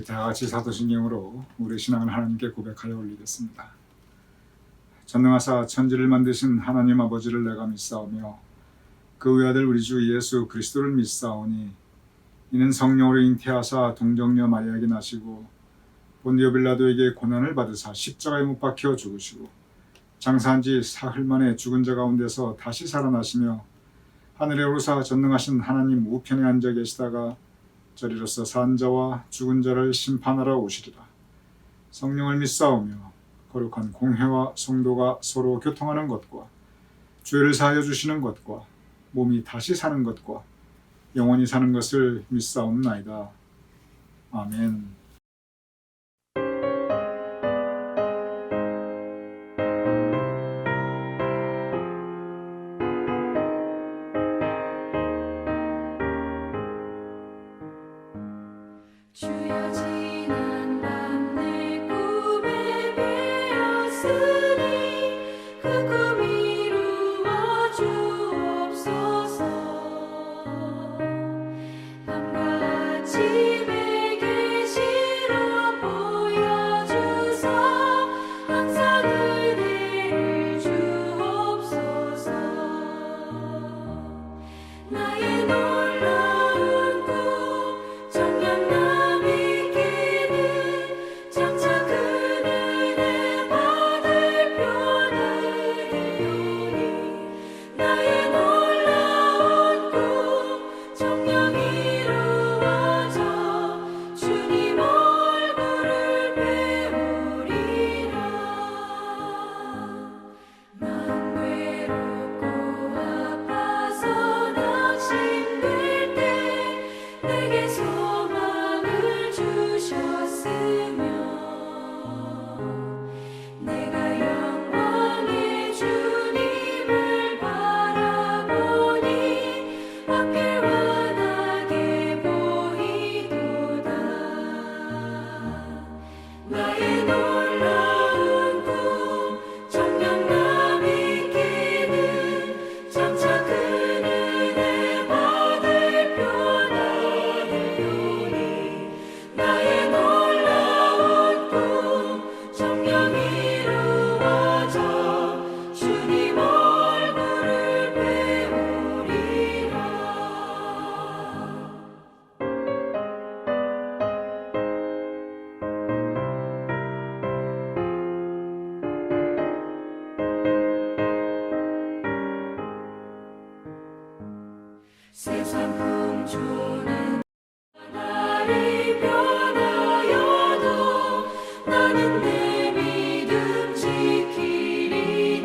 우리 다 같이 사도신경으로 우리 신앙을 하나님께 고백하여 올리겠습니다. 전능하사 천지를 만드신 하나님 아버지를 내가 믿사오며 그 외아들 우리 주 예수 그리스도를 믿사오니 이는 성령으로 잉태하사 동정녀 마리아에게 나시고 본디오 빌라도에게 고난을 받으사 십자가에 못 박혀 죽으시고 장사한 지 사흘 만에 죽은 자 가운데서 다시 살아나시며 하늘에 오르사 전능하신 하나님 우편에 앉아 계시다가 저리로서 산 자와 죽은 자를 심판하러 오시리라. 성령을 믿사오며 거룩한 공회와 성도가 서로 교통하는 것과 죄를 사하여 주시는 것과 몸이 다시 사는 것과 영원히 사는 것을 믿사옵나이다. 아멘. 주여 지난 밤 내 꿈에 베었으니 그 꿈 이루어 주옵소서. 밤과 아침에 계시로 보여주사 항상 은혜를 주옵소서. 나의 놀라운 꿈 정녕 세상 풍조는 나를 변하여도 나는 내 믿음 지키리니.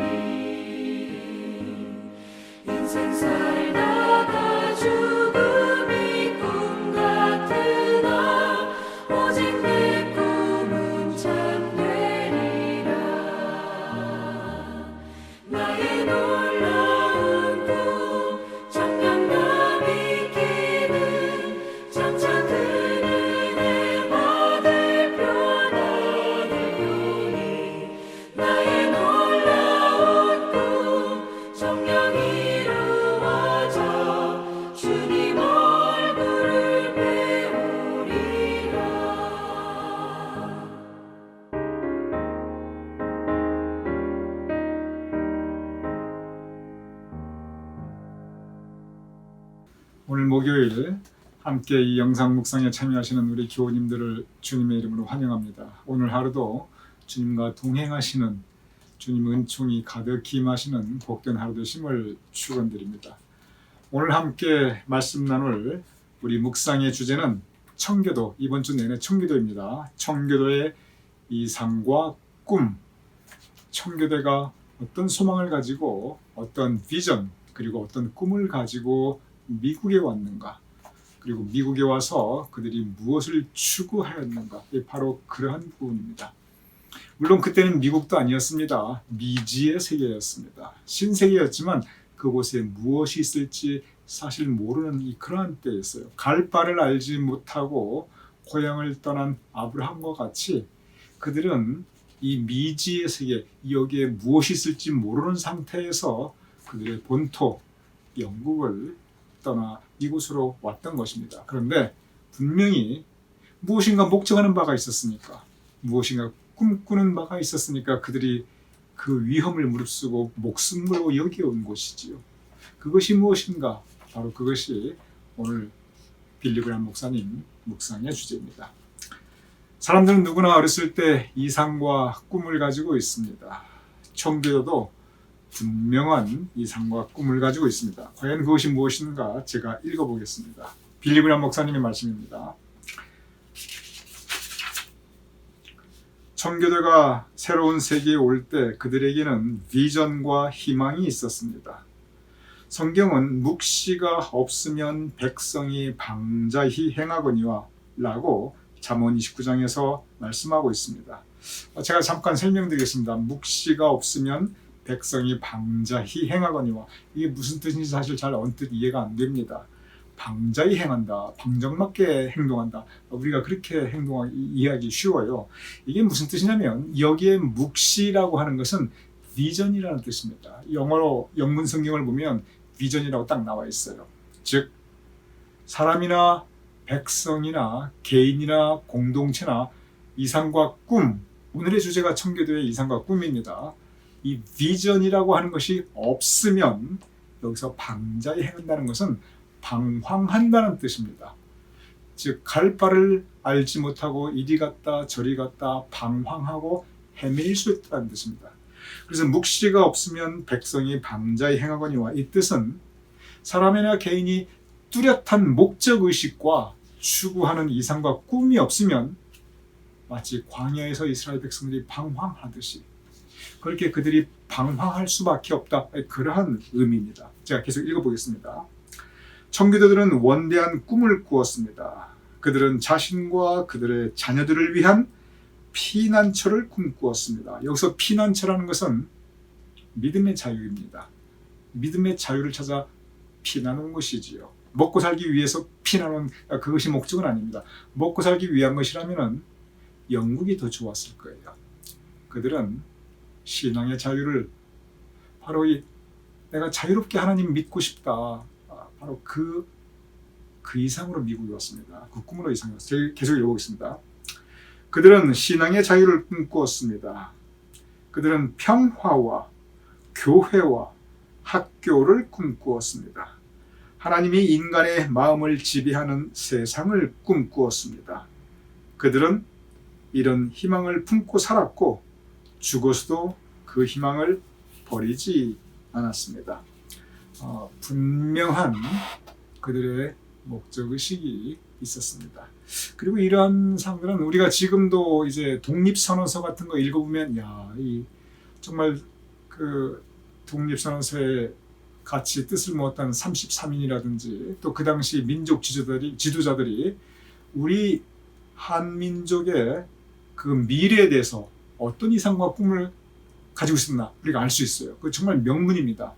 인생 살다가 죽음이 꿈 같으나 오직 내 꿈은 참되리라. 나의 놀라운 꿈 정녕 오늘 목요일 함께 이 영상 묵상에 참여하시는 우리 교우님들을 주님의 이름으로 환영합니다. 오늘 하루도 주님과 동행하시는 주님 은총이 가득히 임하시는 복된 하루 되심을 축원드립니다. 오늘 함께 말씀 나눌 우리 묵상의 주제는 청교도, 이번 주 내내 청교도입니다. 청교도의 이상과 꿈, 청교도가 어떤 소망을 가지고 어떤 비전 그리고 어떤 꿈을 가지고 미국에 왔는가, 그리고 미국에 와서 그들이 무엇을 추구하였는가, 바로 그러한 부분입니다. 물론 그때는 미국도 아니었습니다. 미지의 세계였습니다. 신세계였지만 그곳에 무엇이 있을지 사실 모르는 그러한 때였어요. 갈 바를 알지 못하고 고향을 떠난 아브라함과 같이 그들은 이 미지의 세계, 여기에 무엇이 있을지 모르는 상태에서 그들의 본토 영국을 떠나 이곳으로 왔던 것입니다. 그런데 분명히 무엇인가 목적하는 바가 있었으니까, 무엇인가 꿈꾸는 바가 있었으니까 그들이 그 위험을 무릅쓰고 목숨 걸고 여기온 곳이지요. 그것이 무엇인가? 바로 그것이 오늘 빌리 그레이엄 목사님 묵상의 주제입니다. 사람들은 누구나 어렸을 때 이상과 꿈을 가지고 있습니다. 청교도도 분명한 이상과 꿈을 가지고 있습니다. 과연 그것이 무엇인가 제가 읽어보겠습니다. 빌리 그레이엄 목사님의 말씀입니다. 청교도가 새로운 세계에 올 때 그들에게는 비전과 희망이 있었습니다. 성경은 묵시가 없으면 백성이 방자히 행하거니와 라고 잠언 29장에서 말씀하고 있습니다. 제가 잠깐 설명드리겠습니다. 묵시가 없으면 백성이 방자히 행하거니와, 이게 무슨 뜻인지 사실 잘 언뜻 이해가 안 됩니다. 방자히 행한다, 방정맞게 행동한다, 우리가 그렇게 이해하기 쉬워요. 이게 무슨 뜻이냐면 여기에 묵시라고 하는 것은 비전이라는 뜻입니다. 영어로 영문 성경을 보면 비전이라고 딱 나와 있어요. 즉 사람이나 백성이나 개인이나 공동체나 이상과 꿈, 오늘의 주제가 청교도의 이상과 꿈입니다. 이 비전이라고 하는 것이 없으면 여기서 방자히 행한다는 것은 방황한다는 뜻입니다. 즉 갈 바를 알지 못하고 이리 갔다 저리 갔다 방황하고 헤매일 수 있다는 뜻입니다. 그래서 묵시가 없으면 백성이 방자히 행하거니와, 이 뜻은 사람이나 개인이 뚜렷한 목적의식과 추구하는 이상과 꿈이 없으면 마치 광야에서 이스라엘 백성들이 방황하듯이 그렇게 그들이 방황할 수밖에 없다, 그러한 의미입니다. 제가 계속 읽어보겠습니다. 청교도들은 원대한 꿈을 꾸었습니다. 그들은 자신과 그들의 자녀들을 위한 피난처를 꿈꾸었습니다. 여기서 피난처라는 것은 믿음의 자유입니다. 믿음의 자유를 찾아 피나는 것이지요. 먹고 살기 위해서 피나는 그것이 목적은 아닙니다. 먹고 살기 위한 것이라면 영국이 더 좋았을 거예요. 그들은 신앙의 자유를 바로 내가 자유롭게 하나님 믿고 싶다, 바로 그 이상으로 미국에 왔습니다. 그 꿈으로 이상에 왔습니다. 계속 읽어보겠습니다. 그들은 신앙의 자유를 꿈꾸었습니다. 그들은 평화와 교회와 학교를 꿈꾸었습니다. 하나님이 인간의 마음을 지배하는 세상을 꿈꾸었습니다. 그들은 이런 희망을 품고 살았고 죽어서도 그 희망을 버리지 않았습니다. 분명한 그들의 목적의식이 있었습니다. 그리고 이러한 사람들은 우리가 지금도 이제 독립선언서 같은 거 읽어보면 정말 그 독립선언서의 같이 뜻을 모았다는 33인이라든지 또 그 당시 민족 지도자들이 우리 한민족의 그 미래에 대해서 어떤 이상과 꿈을 가지고 있었나 우리가 알 수 있어요. 그 정말 명문입니다.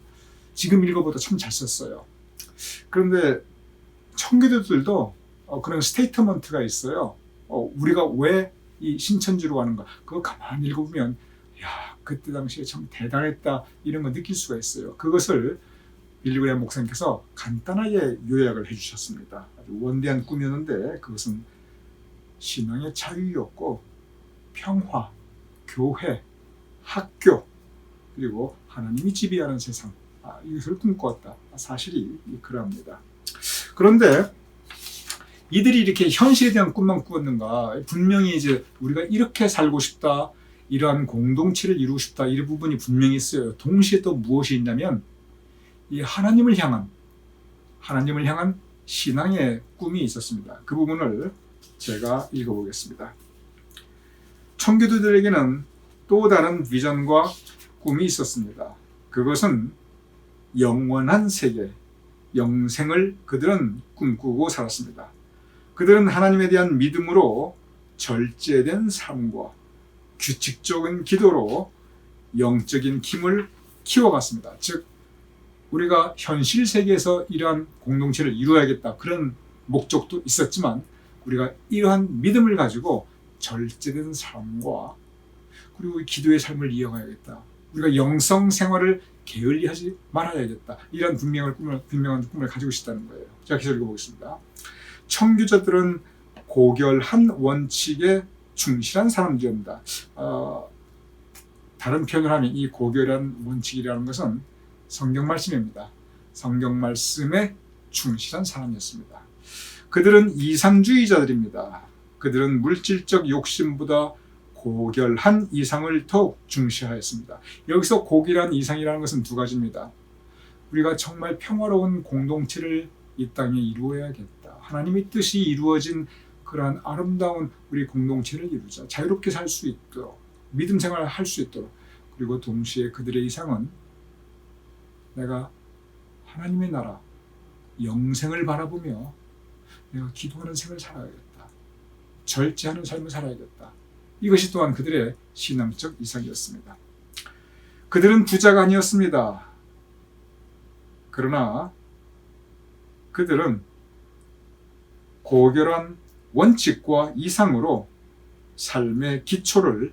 지금 읽어보다 참 잘 썼어요. 그런데 청교도들도 그런 스테이트먼트가 있어요. 우리가 왜 이 신천지로 가는가, 그거 가만히 읽어보면 그때 당시에 참 대단했다, 이런 거 느낄 수가 있어요. 그것을 빌리 그레이엄 목사님께서 간단하게 요약을 해주셨습니다. 아주 원대한 꿈이었는데 그것은 신앙의 자유였고 평화, 교회, 학교, 그리고 하나님이 지배하는 세상, 이것을 꿈꾸었다. 사실이 그러합니다. 그런데 이들이 이렇게 현실에 대한 꿈만 꾸었는가? 분명히 이제 우리가 이렇게 살고 싶다, 이러한 공동체를 이루고 싶다, 이런 부분이 분명히 있어요. 동시에 또 무엇이 있냐면 이 하나님을 향한 신앙의 꿈이 있었습니다. 그 부분을 제가 읽어보겠습니다. 청교도들에게는 또 다른 비전과 꿈이 있었습니다. 그것은 영원한 세계, 영생을 그들은 꿈꾸고 살았습니다. 그들은 하나님에 대한 믿음으로 절제된 삶과 규칙적인 기도로 영적인 힘을 키워갔습니다. 즉 우리가 현실 세계에서 이러한 공동체를 이루어야겠다, 그런 목적도 있었지만 우리가 이러한 믿음을 가지고 절제된 삶과 그리고 기도의 삶을 이어가야겠다, 우리가 영성 생활을 게을리하지 말아야겠다, 이런 분명한 꿈을 가지고 있다는 거예요. 자, 계속 읽어보겠습니다. 청교도들은 고결한 원칙에 충실한 사람들입니다. 다른 표현을 하면 이 고결한 원칙이라는 것은 성경 말씀입니다. 성경 말씀에 충실한 사람이었습니다. 그들은 이상주의자들입니다. 그들은 물질적 욕심보다 고결한 이상을 더욱 중시하였습니다. 여기서 고결한 이상이라는 것은 두 가지입니다. 우리가 정말 평화로운 공동체를 이 땅에 이루어야겠다. 하나님의 뜻이 이루어진 그러한 아름다운 우리 공동체를 이루자. 자유롭게 살 수 있도록, 믿음 생활을 할 수 있도록. 그리고 동시에 그들의 이상은 내가 하나님의 나라, 영생을 바라보며 내가 기도하는 생을 살아야겠다. 절제하는 삶을 살아야겠다. 이것이 또한 그들의 신앙적 이상이었습니다. 그들은 부자가 아니었습니다. 그러나 그들은 고결한 원칙과 이상으로 삶의 기초를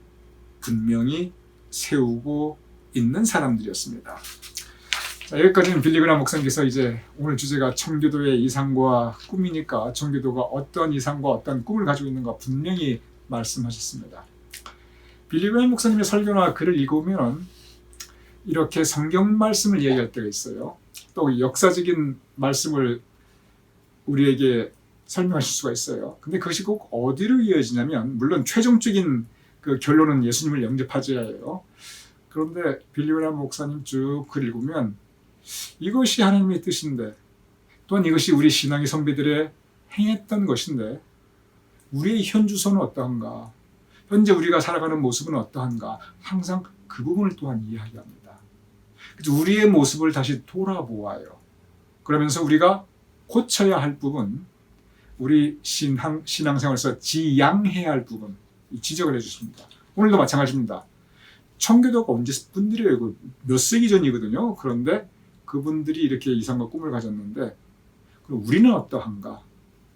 분명히 세우고 있는 사람들이었습니다. 자, 여기까지는 빌리 그레이엄 목사님께서 이제 오늘 주제가 청교도의 이상과 꿈이니까 청교도가 어떤 이상과 어떤 꿈을 가지고 있는가 분명히 말씀하셨습니다. 빌리 그레이엄 목사님의 설교나 글을 읽으면 이렇게 성경 말씀을 이야기할 때가 있어요. 또 역사적인 말씀을 우리에게 설명하실 수가 있어요. 근데 그것이 꼭 어디로 이어지냐면, 물론 최종적인 그 결론은 예수님을 영접하자예요. 그런데 빌리 그레이엄 목사님 쭉 글 읽으면 이것이 하나님의 뜻인데, 또한 이것이 우리 신앙의 선배들의 행했던 것인데, 우리의 현주소는 어떠한가, 현재 우리가 살아가는 모습은 어떠한가, 항상 그 부분을 또한 이야기합니다. 그래서 우리의 모습을 다시 돌아보아요. 그러면서 우리가 고쳐야 할 부분, 우리 신앙생활에서 지양해야 할 부분 지적을 해주십니다. 오늘도 마찬가지입니다. 청교도가 언제 분들이에요? 몇 세기 전이거든요. 그런데 그분들이 이렇게 이상과 꿈을 가졌는데, 그럼 우리는 어떠한가?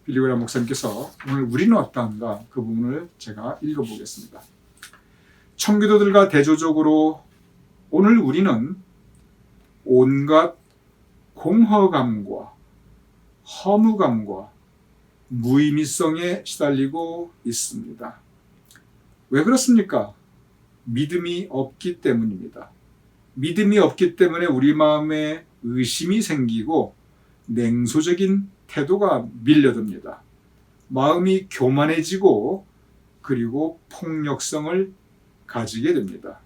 빌리 그레이엄 목사님께서 오늘 우리는 어떠한가? 그 부분을 제가 읽어보겠습니다. 청교도들과 대조적으로 오늘 우리는 온갖 공허감과 허무감과 무의미성에 시달리고 있습니다. 왜 그렇습니까? 믿음이 없기 때문입니다. 믿음이 없기 때문에 우리 마음에 의심이 생기고 냉소적인 태도가 밀려듭니다. 마음이 교만해지고 그리고 폭력성을 가지게 됩니다.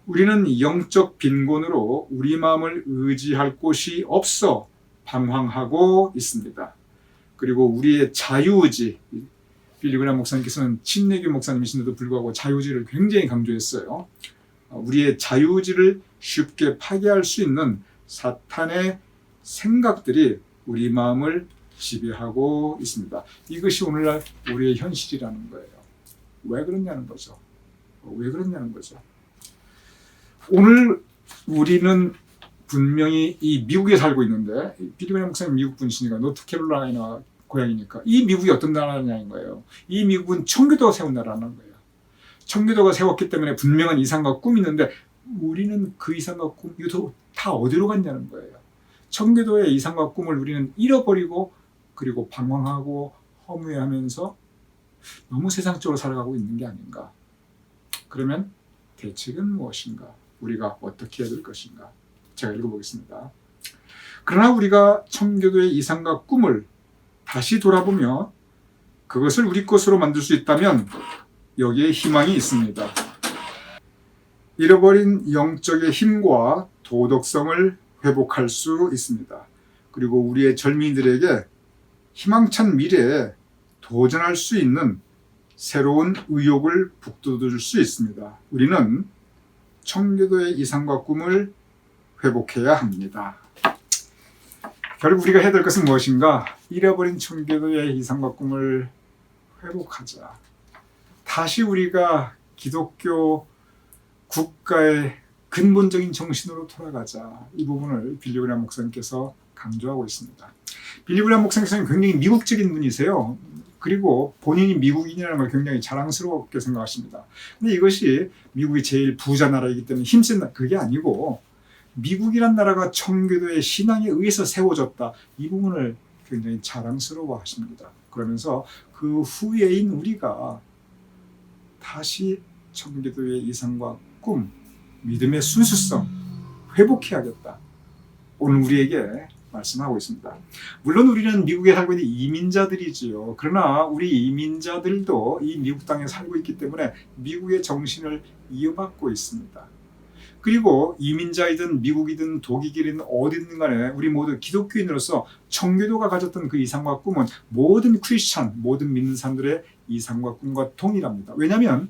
우리는 영적 빈곤으로 우리 마음을 의지할 곳이 없어 방황하고 있습니다. 그리고 우리의 자유의지, 빌리 그레이엄 목사님께서는 침례교 목사님이신데도 불구하고 자유의지를 굉장히 강조했어요. 우리의 자유의지를 쉽게 파괴할 수 있는 사탄의 생각들이 우리 마음을 지배하고 있습니다. 이것이 오늘날 우리의 현실이라는 거예요. 왜 그러냐는 거죠. 오늘 우리는 분명히 이 미국에 살고 있는데, 빌리 그레이엄 목사님 미국 분이시니까 노스캐롤라이나 고향이니까 이 미국이 어떤 나라냐는 거예요. 이 미국은 청교도가 세운 나라라는 거예요. 청교도가 세웠기 때문에 분명한 이상과 꿈이 있는데, 우리는 그 이상과 꿈 이것도 다 어디로 갔냐는 거예요. 청교도의 이상과 꿈을 우리는 잃어버리고 그리고 방황하고 허무해하면서 너무 세상적으로 살아가고 있는 게 아닌가. 그러면 대책은 무엇인가? 우리가 어떻게 해야 될 것인가? 제가 읽어보겠습니다. 그러나 우리가 청교도의 이상과 꿈을 다시 돌아보며 그것을 우리 것으로 만들 수 있다면 여기에 희망이 있습니다. 잃어버린 영적의 힘과 도덕성을 회복할 수 있습니다. 그리고 우리의 젊은이들에게 희망찬 미래에 도전할 수 있는 새로운 의욕을 북돋을 수 있습니다. 우리는 청교도의 이상과 꿈을 회복해야 합니다. 결국 우리가 해야 될 것은 무엇인가? 잃어버린 청교도의 이상과 꿈을 회복하자. 다시 우리가 기독교 국가의 근본적인 정신으로 돌아가자. 이 부분을 빌리 그레이엄 목사님께서 강조하고 있습니다. 빌리 그레이엄 목사님께서는 굉장히 미국적인 분이세요. 그리고 본인이 미국인이라는 걸 굉장히 자랑스럽게 생각하십니다. 근데 이것이 미국이 제일 부자 나라이기 때문에 힘센 나라, 그게 아니고 미국이란 나라가 청교도의 신앙에 의해서 세워졌다. 이 부분을 굉장히 자랑스러워 하십니다. 그러면서 그 후예인 우리가 다시 청교도의 이상과 꿈, 믿음의 순수성 회복해야겠다. 오늘 우리에게 말씀하고 있습니다. 물론 우리는 미국에 살고 있는 이민자들이지요. 그러나 우리 이민자들도 이 미국 땅에 살고 있기 때문에 미국의 정신을 이어받고 있습니다. 그리고 이민자이든 미국이든 독일이든 어디든 간에 우리 모두 기독교인으로서 청교도가 가졌던 그 이상과 꿈은 모든 크리스찬, 모든 믿는 사람들의 이상과 꿈과 동일합니다. 왜냐하면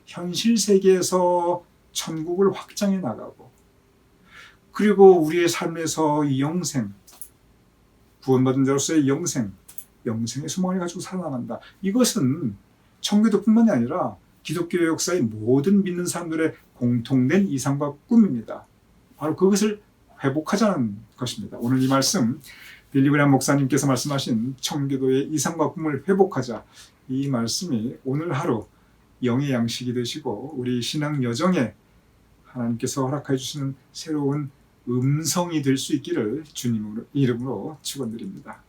현실 세계에서 천국을 확장해 나가고 그리고 우리의 삶에서 이 영생, 구원받은 자로서의 영생의 소망을 가지고 살아나간다. 이것은 청교도뿐만이 아니라 기독교의 역사의 모든 믿는 사람들의 공통된 이상과 꿈입니다. 바로 그것을 회복하자는 것입니다. 오늘 이 말씀 빌리 그레이엄 목사님께서 말씀하신 청교도의 이상과 꿈을 회복하자, 이 말씀이 오늘 하루 영의 양식이 되시고 우리 신앙 여정에 하나님께서 허락해 주시는 새로운 음성이 될 수 있기를 주님 이름으로 축원드립니다.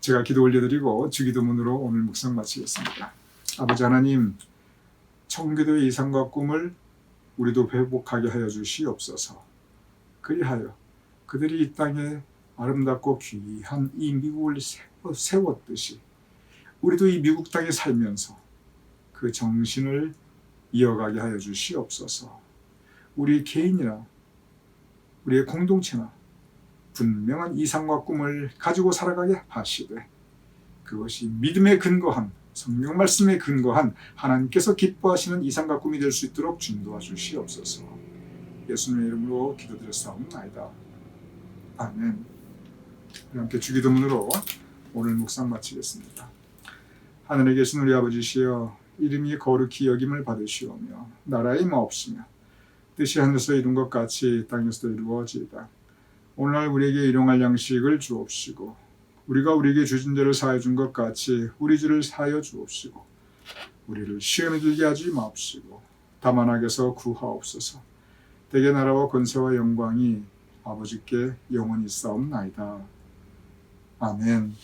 제가 기도 올려드리고 주기도문으로 오늘 묵상 마치겠습니다. 아버지 하나님, 청교도의 이상과 꿈을 우리도 회복하게 하여 주시옵소서. 그리하여 그들이 이 땅에 아름답고 귀한 이 미국을 세웠듯이 우리도 이 미국 땅에 살면서 그 정신을 이어가게 하여 주시옵소서. 우리 개인이나 우리의 공동체나 분명한 이상과 꿈을 가지고 살아가게 하시되 그것이 믿음에 근거한 성경 말씀에 근거한 하나님께서 기뻐하시는 이상과 꿈이 될 수 있도록 인도하 주시옵소서. 예수님의 이름으로 기도드렸사옵나이다. 아멘. 우리 함께 주기도문으로 오늘 묵상 마치겠습니다. 하늘에 계신 우리 아버지시여, 이름이 거룩히 여김을 받으시오며 나라의 마옵시며 뜻이 하늘에서 이룬 것 같이 땅에서도 이루어지이다. 오늘날 우리에게 일용할 양식을 주옵시고 우리가 우리에게 주신 죄를 사하여 준 것 같이 우리 죄를 사하여 주옵시고 우리를 시험에 들게 하지 마옵시고 다만 악에서 구하옵소서. 대개 나라와 권세와 영광이 아버지께 영원히 있사옵나이다. 아멘.